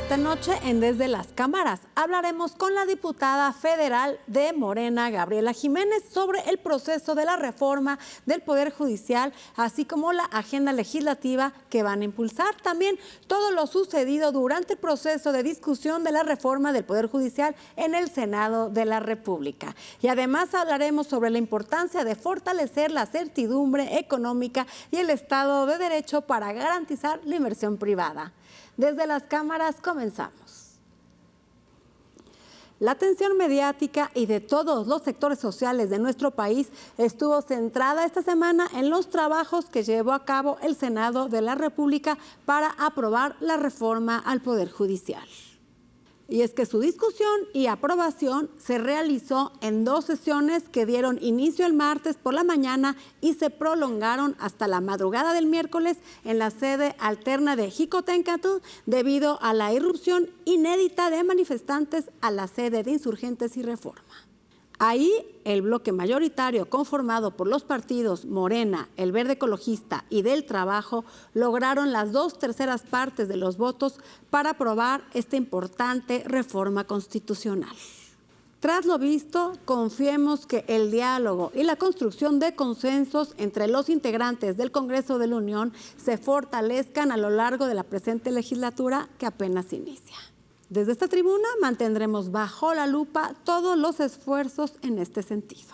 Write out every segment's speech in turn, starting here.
Esta noche en Desde las Cámaras hablaremos con la diputada federal de Morena, Gabriela Jiménez, sobre el proceso de la reforma del Poder Judicial, así como la agenda legislativa que van a impulsar. También todo lo sucedido durante el proceso de discusión de la reforma del Poder Judicial en el Senado de la República. Y además hablaremos sobre la importancia de fortalecer la certidumbre económica y el Estado de Derecho para garantizar la inversión privada. Desde las cámaras comenzamos. La atención mediática y de todos los sectores sociales de nuestro país estuvo centrada esta semana en los trabajos que llevó a cabo el Senado de la República para aprobar la reforma al Poder Judicial. Y es que su discusión y aprobación se realizó en 2 sesiones que dieron inicio el martes por la mañana y se prolongaron hasta la madrugada del miércoles en la sede alterna de Jicotencatl debido a la irrupción inédita de manifestantes a la sede de Insurgentes y Reforma. Ahí, el bloque mayoritario conformado por los partidos Morena, El Verde Ecologista y Del Trabajo lograron las 2/3 partes de los votos para aprobar esta importante reforma constitucional. Tras lo visto, confiemos que el diálogo y la construcción de consensos entre los integrantes del Congreso de la Unión se fortalezcan a lo largo de la presente legislatura que apenas inicia. Desde esta tribuna mantendremos bajo la lupa todos los esfuerzos en este sentido.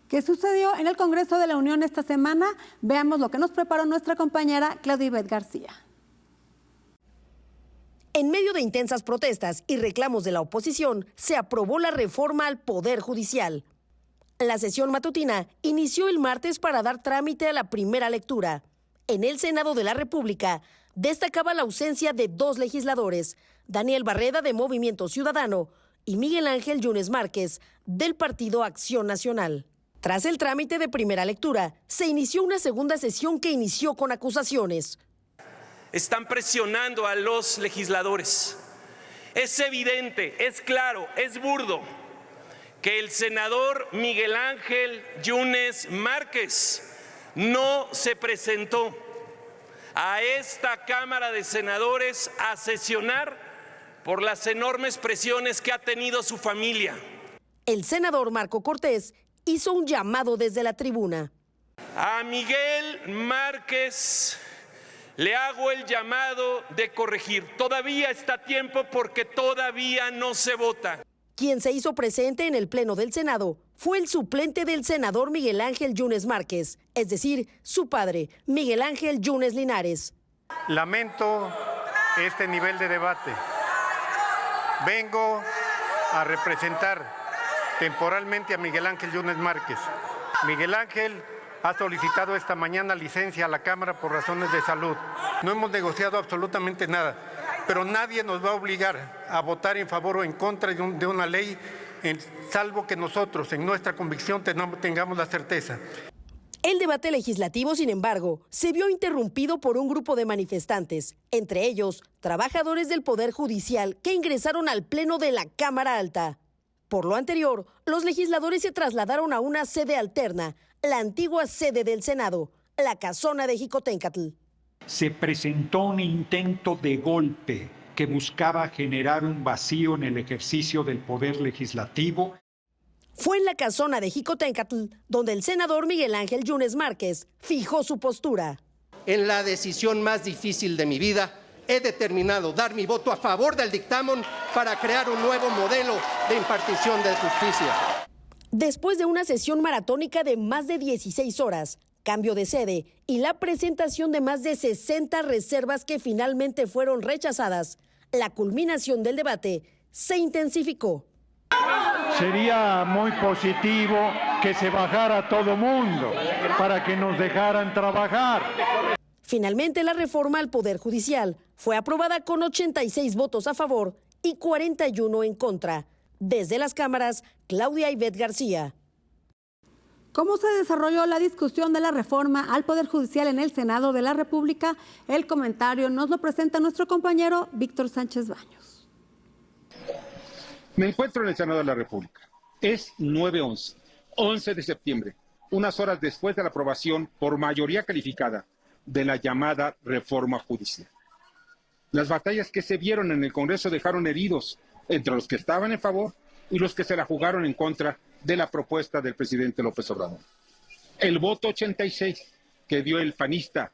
¿Qué sucedió en el Congreso de la Unión esta semana? Veamos lo que nos preparó nuestra compañera Claudia Ivette García. En medio de intensas protestas y reclamos de la oposición, se aprobó la reforma al Poder Judicial. La sesión matutina inició el martes para dar trámite a la primera lectura. En el Senado de la República, destacaba la ausencia de 2 legisladores, Daniel Barreda de Movimiento Ciudadano y Miguel Ángel Yunes Márquez del Partido Acción Nacional. Tras el trámite de primera lectura, se inició una segunda sesión que inició con acusaciones. Están presionando a los legisladores. Es evidente, es claro, es burdo que el senador Miguel Ángel Yunes Márquez no se presentó a esta Cámara de Senadores a sesionar por las enormes presiones que ha tenido su familia. El senador Marco Cortés hizo un llamado desde la tribuna. A Miguel Márquez le hago el llamado de corregir. Todavía está a tiempo porque todavía no se vota. Quien se hizo presente en el Pleno del Senado fue el suplente del senador Miguel Ángel Yunes Márquez, es decir, su padre, Miguel Ángel Yunes Linares. Lamento este nivel de debate. Vengo a representar temporalmente a Miguel Ángel Yunes Márquez. Miguel Ángel ha solicitado esta mañana licencia a la Cámara por razones de salud. No hemos negociado absolutamente nada, pero nadie nos va a obligar a votar en favor o en contra de una ley, salvo que nosotros, en nuestra convicción, tengamos la certeza. El debate legislativo, sin embargo, se vio interrumpido por un grupo de manifestantes, entre ellos trabajadores del Poder Judicial que ingresaron al Pleno de la Cámara Alta. Por lo anterior, los legisladores se trasladaron a una sede alterna, la antigua sede del Senado, la Casona de Jicotencatl. Se presentó un intento de golpe que buscaba generar un vacío en el ejercicio del poder legislativo. Fue en la Casona de Jicotencatl donde el senador Miguel Ángel Yunes Márquez fijó su postura. En la decisión más difícil de mi vida, he determinado dar mi voto a favor del dictamen para crear un nuevo modelo de impartición de justicia. Después de una sesión maratónica de más de 16 horas, cambio de sede y la presentación de más de 60 reservas que finalmente fueron rechazadas, la culminación del debate se intensificó. Sería muy positivo que se bajara todo mundo para que nos dejaran trabajar. Finalmente, la reforma al Poder Judicial fue aprobada con 86 votos a favor y 41 en contra. Desde las cámaras, Claudia Ivette García. ¿Cómo se desarrolló la discusión de la reforma al Poder Judicial en el Senado de la República? El comentario nos lo presenta nuestro compañero Víctor Sánchez Baños. Me encuentro en el Senado de la República. Es 9/11, 11 de septiembre, unas horas después de la aprobación por mayoría calificada de la llamada reforma judicial. Las batallas que se vieron en el Congreso dejaron heridos entre los que estaban en favor y los que se la jugaron en contra de la propuesta del presidente López Obrador. El voto 86 que dio el panista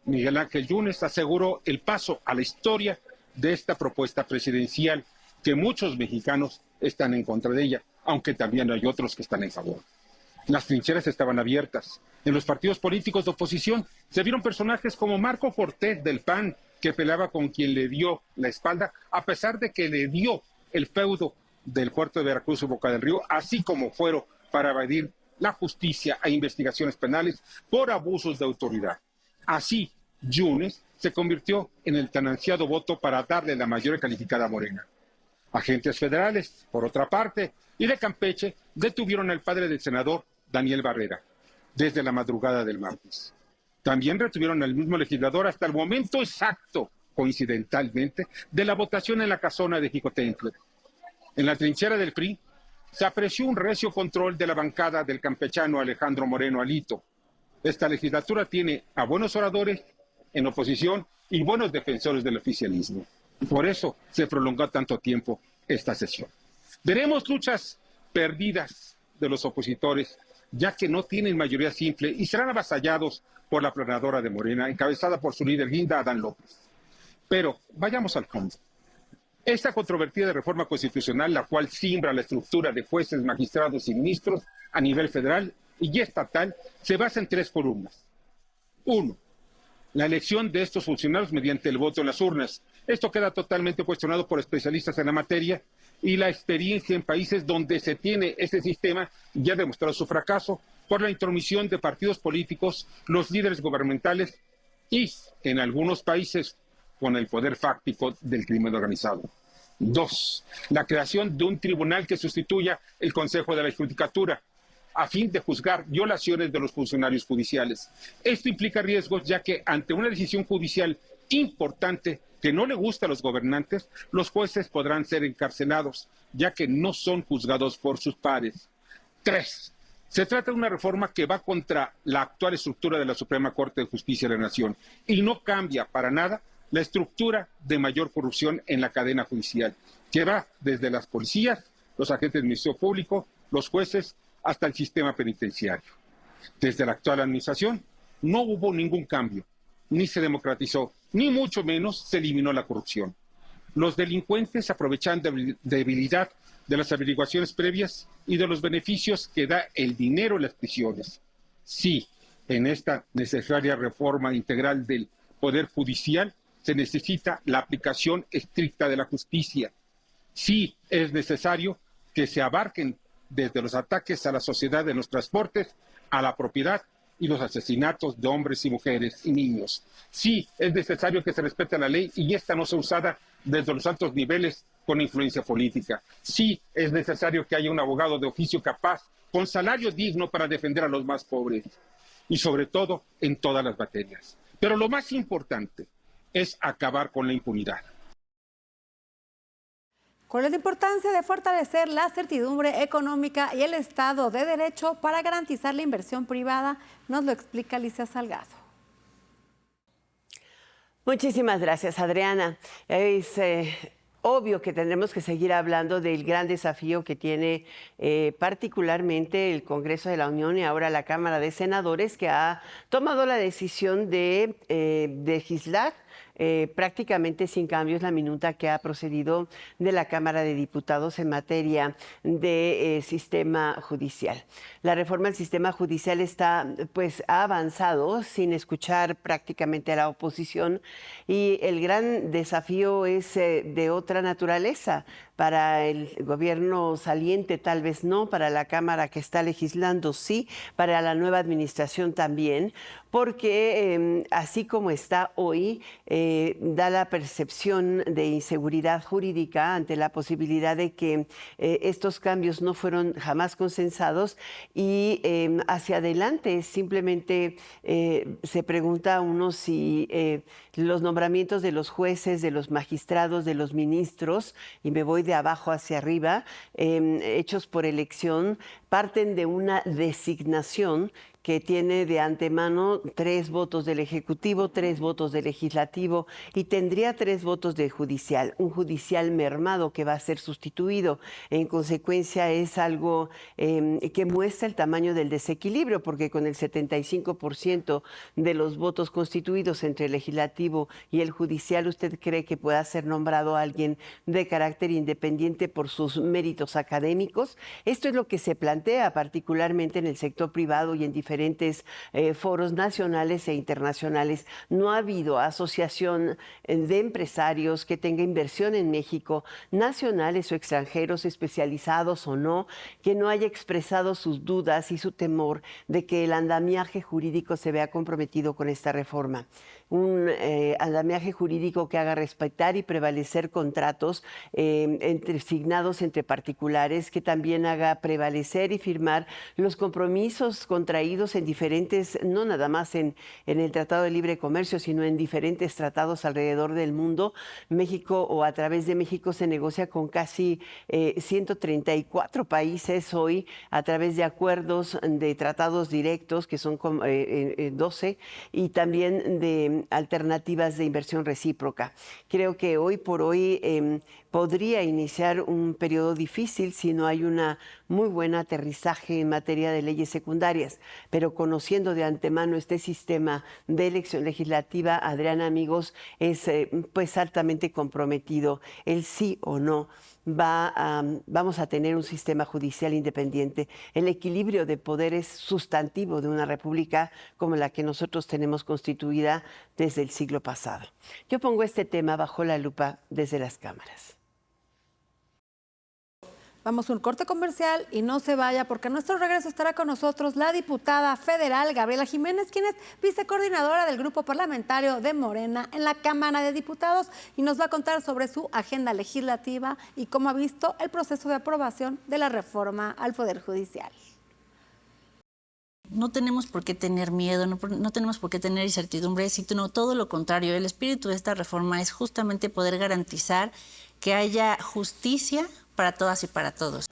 Miguel Ángel Yunes aseguró el paso a la historia de esta propuesta presidencial, que muchos mexicanos están en contra de ella, aunque también hay otros que están en favor. Las trincheras estaban abiertas. En los partidos políticos de oposición se vieron personajes como Marco Cortés del PAN, que peleaba con quien le dio la espalda, a pesar de que le dio el feudo del puerto de Veracruz y Boca del Río, así como fuero para evadir la justicia e investigaciones penales por abusos de autoridad. Así, Yunes se convirtió en el tan ansiado voto para darle la mayoría calificada a Morena. Agentes federales, por otra parte, y de Campeche, detuvieron al padre del senador Daniel Barrera desde la madrugada del martes. También retuvieron al mismo legislador hasta el momento exacto, coincidentalmente, de la votación en la casona de Jicotencle. En la trinchera del PRI se apreció un recio control de la bancada del campechano Alejandro Moreno Alito. Esta legislatura tiene a buenos oradores en oposición y buenos defensores del oficialismo. Por eso se prolongó tanto tiempo esta sesión. Veremos luchas perdidas de los opositores, ya que no tienen mayoría simple y serán avasallados por la planadora de Morena, encabezada por su líder Linda Adán López. Pero vayamos al fondo. Esta controvertida reforma constitucional, la cual simbra la estructura de jueces, magistrados y ministros a nivel federal y estatal, se basa en 3 columnas. 1. La elección de estos funcionarios mediante el voto en las urnas. Esto queda totalmente cuestionado por especialistas en la materia, y la experiencia en países donde se tiene este sistema ya ha demostrado su fracaso por la intromisión de partidos políticos, los líderes gubernamentales y, en algunos países, con el poder fáctico del crimen organizado. 2. La creación de un tribunal que sustituya el Consejo de la Judicatura, a fin de juzgar violaciones de los funcionarios judiciales. Esto implica riesgos, ya que ante una decisión judicial importante que no le gusta a los gobernantes, los jueces podrán ser encarcelados, ya que no son juzgados por sus pares. 3. Se trata de una reforma que va contra la actual estructura de la Suprema Corte de Justicia de la Nación y no cambia para nada la estructura de mayor corrupción en la cadena judicial, que va desde las policías, los agentes del Ministerio Público, los jueces, hasta el sistema penitenciario. Desde la actual administración no hubo ningún cambio, ni se democratizó, ni mucho menos se eliminó la corrupción. Los delincuentes aprovechan debilidad de las averiguaciones previas y de los beneficios que da el dinero en las prisiones. Sí, en esta necesaria reforma integral del Poder Judicial se necesita la aplicación estricta de la justicia. Sí, es necesario que se abarquen desde los ataques a la sociedad en los transportes, a la propiedad y los asesinatos de hombres y mujeres y niños. Sí, es necesario que se respete la ley y esta no sea usada desde los altos niveles con influencia política. Sí, es necesario que haya un abogado de oficio capaz, con salario digno para defender a los más pobres y sobre todo en todas las materias. Pero lo más importante es acabar con la impunidad. ¿Cuál es la importancia de fortalecer la certidumbre económica y el Estado de Derecho para garantizar la inversión privada? Nos lo explica Alicia Salgado. Muchísimas gracias, Adriana. Es obvio que tendremos que seguir hablando del gran desafío que tiene particularmente el Congreso de la Unión y ahora la Cámara de Senadores, que ha tomado la decisión de legislar prácticamente sin cambios la minuta que ha procedido de la Cámara de Diputados en materia de sistema judicial. La reforma del sistema judicial ha avanzado sin escuchar prácticamente a la oposición y el gran desafío es de otra naturaleza. Para el gobierno saliente tal vez no, para la Cámara que está legislando sí, para la nueva administración también, porque así como está hoy, da la percepción de inseguridad jurídica ante la posibilidad de que estos cambios no fueron jamás consensados y hacia adelante simplemente se pregunta a uno si los nombramientos de los jueces, de los magistrados, de los ministros, y me voy de abajo hacia arriba, hechos por elección, parten de una designación que tiene de antemano 3 votos del Ejecutivo, 3 votos del Legislativo y tendría 3 votos del Judicial, un judicial mermado que va a ser sustituido. En consecuencia, es algo que muestra el tamaño del desequilibrio, porque con el 75% de los votos constituidos entre el Legislativo y el Judicial, ¿usted cree que pueda ser nombrado alguien de carácter independiente por sus méritos académicos? Esto es lo que se plantea particularmente en el sector privado y en diferentes foros nacionales e internacionales. No ha habido asociación de empresarios que tenga inversión en México, nacionales o extranjeros, especializados o no, que no haya expresado sus dudas y su temor de que el andamiaje jurídico se vea comprometido con esta reforma. Un andamiaje jurídico que haga respetar y prevalecer contratos signados entre particulares, que también haga prevalecer y firmar los compromisos contraídos en diferentes, no nada más en el Tratado de Libre Comercio, sino en diferentes tratados alrededor del mundo. México, o a través de México, se negocia con casi 134 países hoy a través de acuerdos de tratados directos, que son 12, y también de alternativas de inversión recíproca. Creo que hoy por hoy podría iniciar un periodo difícil si no hay una muy buen aterrizaje en materia de leyes secundarias, pero conociendo de antemano este sistema de elección legislativa, Adriana, amigos, es pues altamente comprometido el sí o no. Vamos a tener un sistema judicial independiente. El equilibrio de poderes sustantivo de una república como la que nosotros tenemos constituida desde el siglo pasado. Yo pongo este tema bajo la lupa desde las cámaras. Vamos a un corte comercial y no se vaya, porque a nuestro regreso estará con nosotros la diputada federal Gabriela Jiménez, quien es vicecoordinadora del grupo parlamentario de Morena en la Cámara de Diputados, y nos va a contar sobre su agenda legislativa y cómo ha visto el proceso de aprobación de la reforma al Poder Judicial. No tenemos por qué tener miedo, no tenemos por qué tener incertidumbre, sino todo lo contrario. El espíritu de esta reforma es justamente poder garantizar que haya justicia para todas y para todos.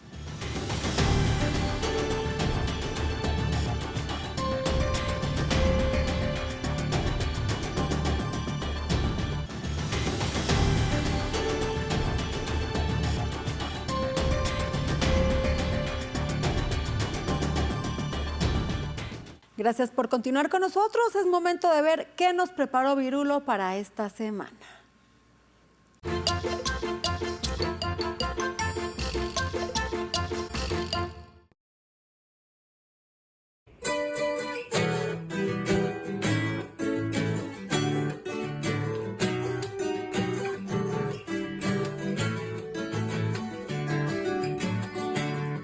Gracias por continuar con nosotros. Es momento de ver qué nos preparó Virulo para esta semana.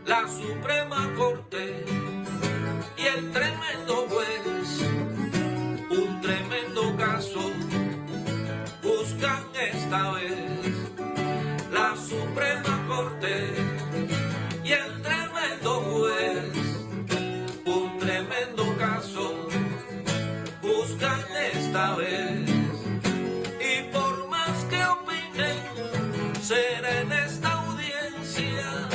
La Suprema Corte y el tremendo juez, un tremendo caso buscan esta vez. La Suprema Corte y el tremendo juez, un tremendo caso buscan esta vez. Y por más que opinen, será en esta audiencia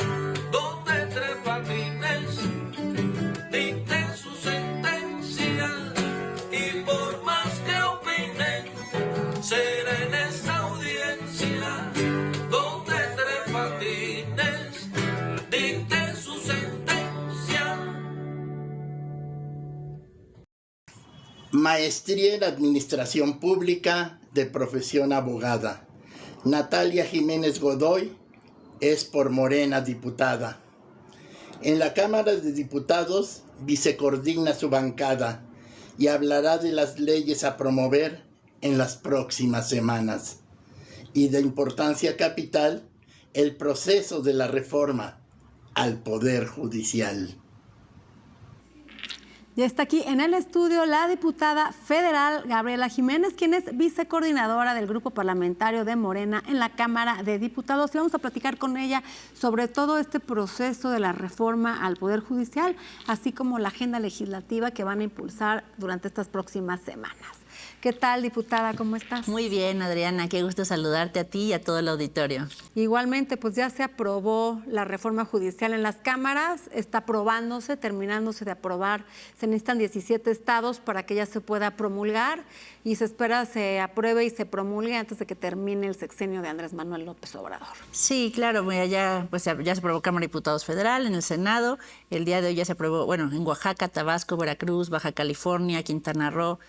donde tres patines dicten su sentencia. Y por más que opinen, será en esta audiencia donde tres patines dicten su sentencia. Maestría en Administración Pública, de profesión abogada. Natalia Jiménez Godoy es por Morena diputada. En la Cámara de Diputados vicecoordina su bancada y hablará de las leyes a promover en las próximas semanas. Y de importancia capital, el proceso de la reforma al Poder Judicial. Ya está aquí en el estudio la diputada federal Gabriela Jiménez, quien es vicecoordinadora del grupo parlamentario de Morena en la Cámara de Diputados. Y vamos a platicar con ella sobre todo este proceso de la reforma al Poder Judicial, así como la agenda legislativa que van a impulsar durante estas próximas semanas. ¿Qué tal, diputada? ¿Cómo estás? Muy bien, Adriana, qué gusto saludarte a ti y a todo el auditorio. Igualmente, pues ya se aprobó la reforma judicial en las cámaras, está aprobándose, terminándose de aprobar. Se necesitan 17 estados para que ya se pueda promulgar y se espera se apruebe y se promulgue antes de que termine el sexenio de Andrés Manuel López Obrador. Sí, claro, ya se aprobó Cámara de Diputados Federal, en el Senado, el día de hoy ya se aprobó, en Oaxaca, Tabasco, Veracruz, Baja California, Quintana Roo,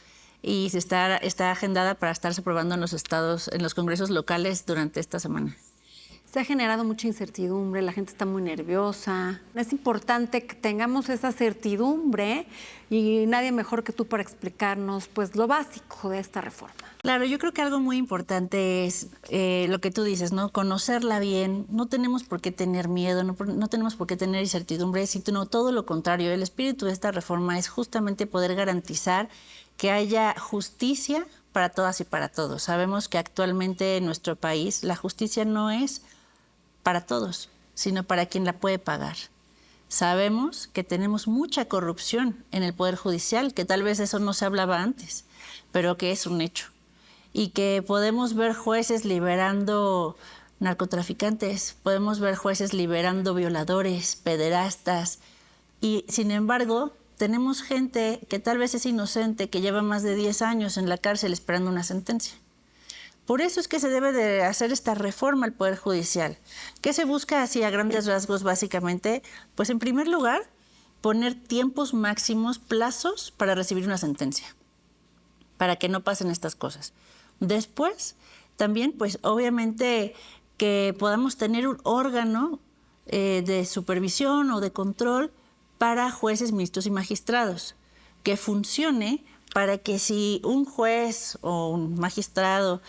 y está agendada para estarse aprobando en los estados, en los congresos locales durante esta semana. Se ha generado mucha incertidumbre, la gente está muy nerviosa. Es importante que tengamos esa certidumbre y nadie mejor que tú para explicarnos pues lo básico de esta reforma. Claro, yo creo que algo muy importante es lo que tú dices, ¿no? Conocerla bien. No tenemos por qué tener miedo, no tenemos por qué tener incertidumbre, sino todo lo contrario. El espíritu de esta reforma es justamente poder garantizar que haya justicia para todas y para todos. Sabemos que actualmente en nuestro país la justicia no es para todos, sino para quien la puede pagar. Sabemos que tenemos mucha corrupción en el Poder Judicial, que tal vez eso no se hablaba antes, pero que es un hecho. Y que podemos ver jueces liberando narcotraficantes, podemos ver jueces liberando violadores, pederastas, y sin embargo tenemos gente que tal vez es inocente, que lleva más de 10 años en la cárcel esperando una sentencia. Por eso es que se debe de hacer esta reforma al Poder Judicial. ¿Qué se busca así a grandes rasgos básicamente? Pues en primer lugar, poner tiempos máximos, plazos para recibir una sentencia, para que no pasen estas cosas. Después, también, pues obviamente que podamos tener un órgano de supervisión o de control para jueces, ministros y magistrados, que funcione para que si un juez o un magistrado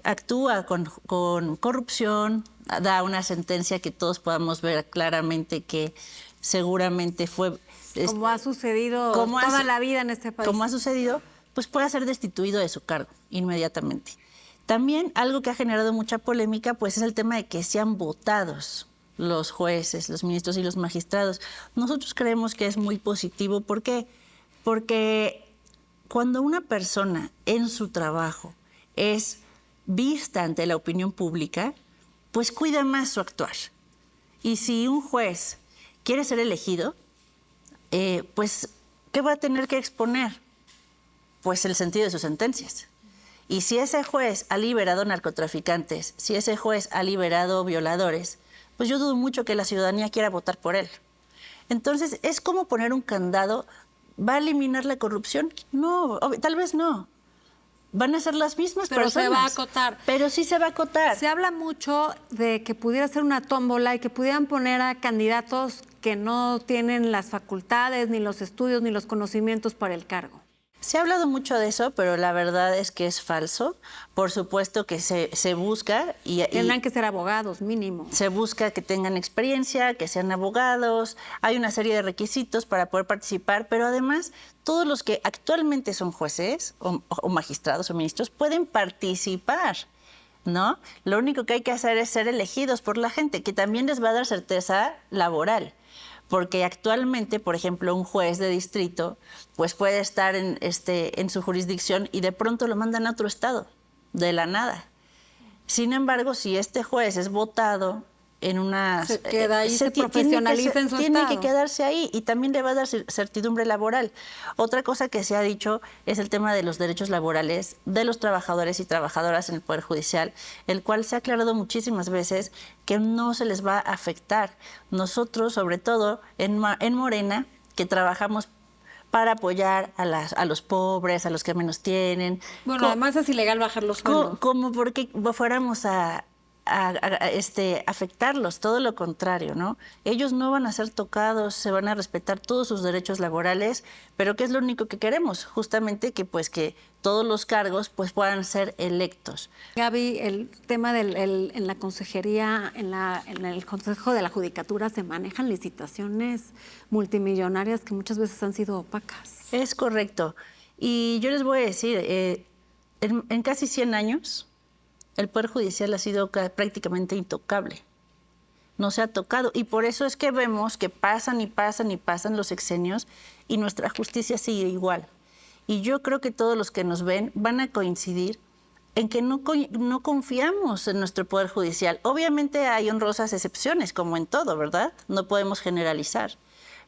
actúa con corrupción, da una sentencia que todos podamos ver claramente que seguramente fue... Como ha sucedido toda la vida en este país. Como ha sucedido, pues pueda ser destituido de su cargo inmediatamente. También algo que ha generado mucha polémica, pues es el tema de que sean votados los jueces, los ministros y los magistrados. Nosotros creemos que es muy positivo. ¿Por qué? Porque cuando una persona en su trabajo es vista ante la opinión pública, pues cuida más su actuar. Y si un juez quiere ser elegido, pues ¿qué va a tener que exponer? Pues el sentido de sus sentencias. Y si ese juez ha liberado narcotraficantes, si ese juez ha liberado violadores, pues yo dudo mucho que la ciudadanía quiera votar por él. Entonces, es como poner un candado. ¿Va a eliminar la corrupción? No, tal vez no. Van a ser las mismas personas. Pero se va a acotar. Pero sí se va a acotar. Se habla mucho de que pudiera ser una tómbola y que pudieran poner a candidatos que no tienen las facultades, ni los estudios, ni los conocimientos para el cargo. Se ha hablado mucho de eso, pero la verdad es que es falso. Por supuesto que se busca... Tendrán que ser abogados, mínimo. Se busca que tengan experiencia, que sean abogados. Hay una serie de requisitos para poder participar, pero además todos los que actualmente son jueces o magistrados o ministros pueden participar, ¿no? Lo único que hay que hacer es ser elegidos por la gente, que también les va a dar certeza laboral. Porque actualmente, por ejemplo, un juez de distrito pues puede estar en su jurisdicción y de pronto lo mandan a otro estado, de la nada. Sin embargo, si este juez es votado en una... Se queda ahí, se profesionaliza en su estado. Tiene que quedarse ahí y también le va a dar certidumbre laboral. Otra cosa que se ha dicho es el tema de los derechos laborales de los trabajadores y trabajadoras en el Poder Judicial, el cual se ha aclarado muchísimas veces que no se les va a afectar. Nosotros, sobre todo en Morena, que trabajamos para apoyar a los pobres, a los que menos tienen. Bueno, además es ilegal bajar los sueldos. Como porque fuéramos a afectarlos, todo lo contrario, ¿no? Ellos no van a ser tocados, se van a respetar todos sus derechos laborales, pero ¿qué es lo único que queremos? Justamente que todos los cargos pues puedan ser electos. Gaby, el tema en la consejería, en el Consejo de la Judicatura se manejan licitaciones multimillonarias que muchas veces han sido opacas. Es correcto. Y yo les voy a decir, en casi 100 años, el Poder Judicial ha sido prácticamente intocable. No se ha tocado. Y por eso es que vemos que pasan y pasan y pasan los sexenios y nuestra justicia sigue igual. Y yo creo que todos los que nos ven van a coincidir en que no confiamos en nuestro Poder Judicial. Obviamente hay honrosas excepciones, como en todo, ¿verdad? No podemos generalizar,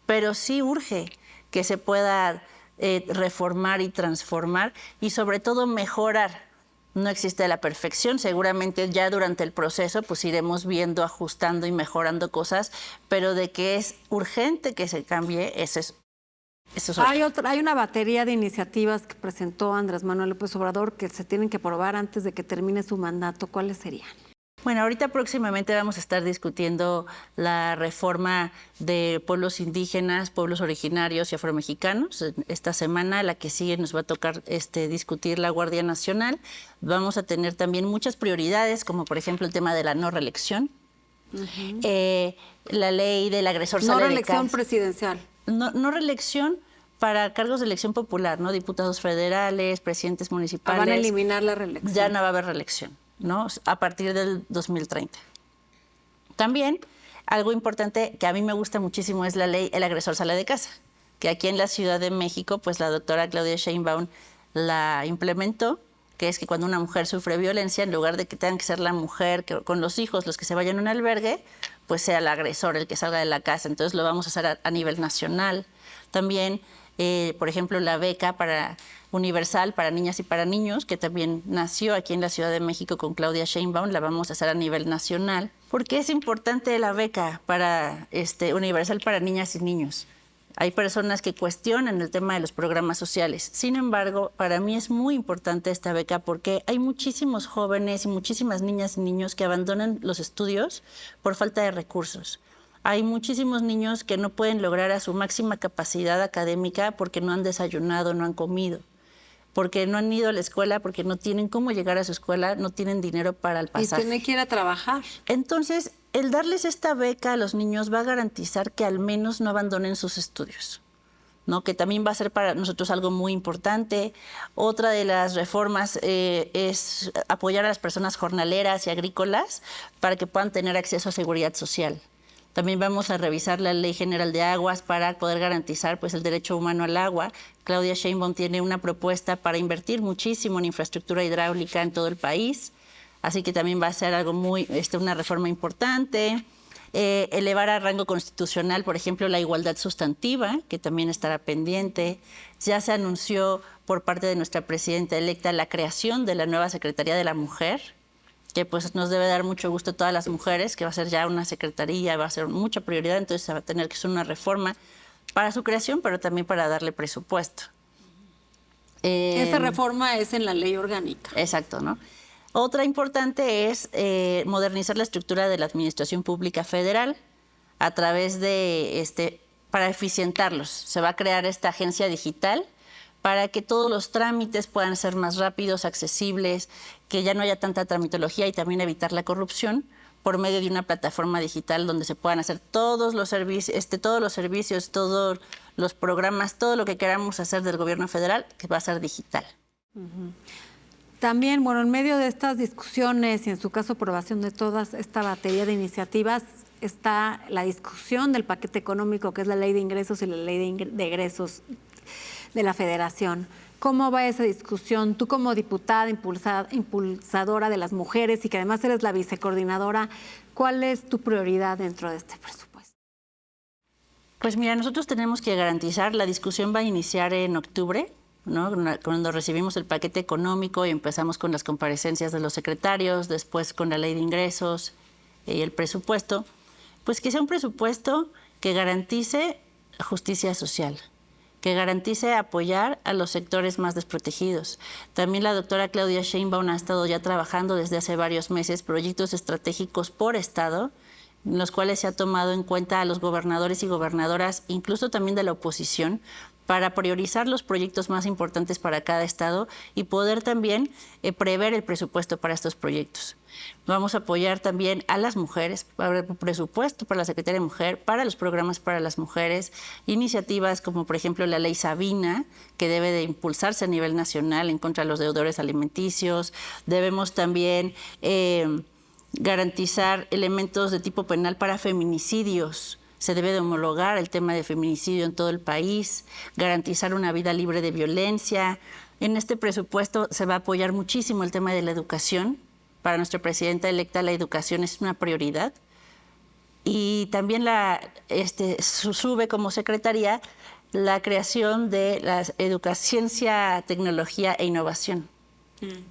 pero sí urge que se pueda reformar y transformar y sobre todo mejorar. No existe la perfección, seguramente ya durante el proceso pues iremos viendo, ajustando y mejorando cosas, pero de que es urgente que se cambie, eso es. Hay una batería de iniciativas que presentó Andrés Manuel López Obrador que se tienen que aprobar antes de que termine su mandato. ¿Cuáles serían? Bueno, ahorita próximamente vamos a estar discutiendo la reforma de pueblos indígenas, pueblos originarios y afromexicanos. Esta semana, la que sigue, nos va a tocar discutir la Guardia Nacional. Vamos a tener también muchas prioridades, como por ejemplo el tema de la no reelección, la ley del agresor sale de casa. No reelección presidencial. No reelección para cargos de elección popular, ¿no? Diputados federales, presidentes municipales. Van a eliminar la reelección. Ya no va a haber reelección, ¿no? A partir del 2030. También, algo importante que a mí me gusta muchísimo es la ley El agresor sale de casa, que aquí en la Ciudad de México, pues la doctora Claudia Sheinbaum la implementó, que es que cuando una mujer sufre violencia, en lugar de que tengan que ser la mujer con los hijos los que se vayan a un albergue, pues sea el agresor el que salga de la casa. Entonces lo vamos a hacer a nivel nacional. También, por ejemplo, la beca universal para niñas y para niños, que también nació aquí en la Ciudad de México con Claudia Sheinbaum, la vamos a hacer a nivel nacional. ¿Por qué es importante la beca universal para niñas y niños? Hay personas que cuestionan el tema de los programas sociales. Sin embargo, para mí es muy importante esta beca porque hay muchísimos jóvenes y muchísimas niñas y niños que abandonan los estudios por falta de recursos. Hay muchísimos niños que no pueden lograr a su máxima capacidad académica porque no han desayunado, no han comido, porque no han ido a la escuela, porque no tienen cómo llegar a su escuela, no tienen dinero para el pasaje. Y tienen que ir a trabajar. Entonces, el darles esta beca a los niños va a garantizar que al menos no abandonen sus estudios, ¿no? Que también va a ser para nosotros algo muy importante. Otra de las reformas es apoyar a las personas jornaleras y agrícolas para que puedan tener acceso a seguridad social. También vamos a revisar la Ley General de Aguas para poder garantizar pues, el derecho humano al agua. Claudia Sheinbaum tiene una propuesta para invertir muchísimo en infraestructura hidráulica en todo el país. Así que también va a ser algo una reforma importante. Elevar a rango constitucional, por ejemplo, la igualdad sustantiva, que también estará pendiente. Ya se anunció por parte de nuestra presidenta electa la creación de la nueva Secretaría de la Mujer, que pues nos debe dar mucho gusto a todas las mujeres, que va a ser ya una secretaría, va a ser mucha prioridad, entonces se va a tener que hacer una reforma para su creación, pero también para darle presupuesto. Esa reforma es en la ley orgánica. Exacto, ¿no? Otra importante es modernizar la estructura de la Administración Pública Federal a través de, para eficientarlos. Se va a crear esta agencia digital para que todos los trámites puedan ser más rápidos, accesibles, que ya no haya tanta tramitología y también evitar la corrupción por medio de una plataforma digital donde se puedan hacer todos los servicios, todos los programas, todo lo que queramos hacer del gobierno federal, que va a ser digital. También, bueno, en medio de estas discusiones y en su caso aprobación de toda esta batería de iniciativas, está la discusión del paquete económico, que es la ley de ingresos y la ley de egresos de la Federación. ¿Cómo va esa discusión? Tú como diputada impulsadora de las mujeres y que además eres la vicecoordinadora, ¿cuál es tu prioridad dentro de este presupuesto? Pues mira, nosotros tenemos que garantizar, la discusión va a iniciar en octubre, ¿no? Cuando recibimos el paquete económico y empezamos con las comparecencias de los secretarios, después con la ley de ingresos y el presupuesto, pues que sea un presupuesto que garantice justicia social, que garantice apoyar a los sectores más desprotegidos. También la doctora Claudia Sheinbaum ha estado ya trabajando desde hace varios meses proyectos estratégicos por estado, en los cuales se ha tomado en cuenta a los gobernadores y gobernadoras, incluso también de la oposición, para priorizar los proyectos más importantes para cada estado y poder también prever el presupuesto para estos proyectos. Vamos a apoyar también a las mujeres, para el presupuesto para la Secretaría de Mujer, para los programas para las mujeres, iniciativas como por ejemplo la Ley Sabina, que debe de impulsarse a nivel nacional en contra de los deudores alimenticios. Debemos también garantizar elementos de tipo penal para feminicidios, Se debe de homologar el tema de feminicidio en todo el país, garantizar una vida libre de violencia. En este presupuesto se va a apoyar muchísimo el tema de la educación. Para nuestra presidenta electa, la educación es una prioridad. Y también sube como secretaría la creación de la ciencia, tecnología e innovación,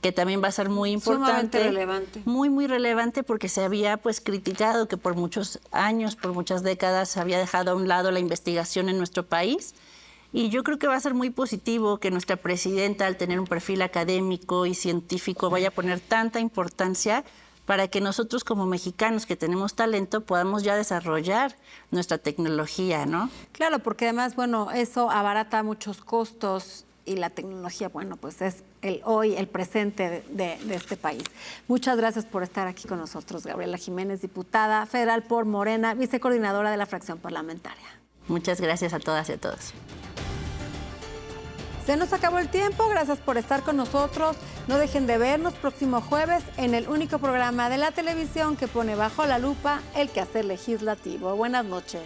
que también va a ser muy importante. Sumamente relevante. Muy, muy relevante, porque se había pues criticado que por muchos años, por muchas décadas, se había dejado a un lado la investigación en nuestro país. Y yo creo que va a ser muy positivo que nuestra presidenta, al tener un perfil académico y científico, vaya a poner tanta importancia para que nosotros como mexicanos que tenemos talento podamos ya desarrollar nuestra tecnología, ¿no? Claro, porque además, bueno, eso abarata muchos costos y la tecnología, bueno, pues es el presente de este país. Muchas gracias por estar aquí con nosotros, Gabriela Jiménez, diputada federal por Morena, vicecoordinadora de la fracción parlamentaria. Muchas gracias a todas y a todos. Se nos acabó el tiempo, gracias por estar con nosotros. No dejen de vernos próximo jueves en el único programa de la televisión que pone bajo la lupa el quehacer legislativo. Buenas noches.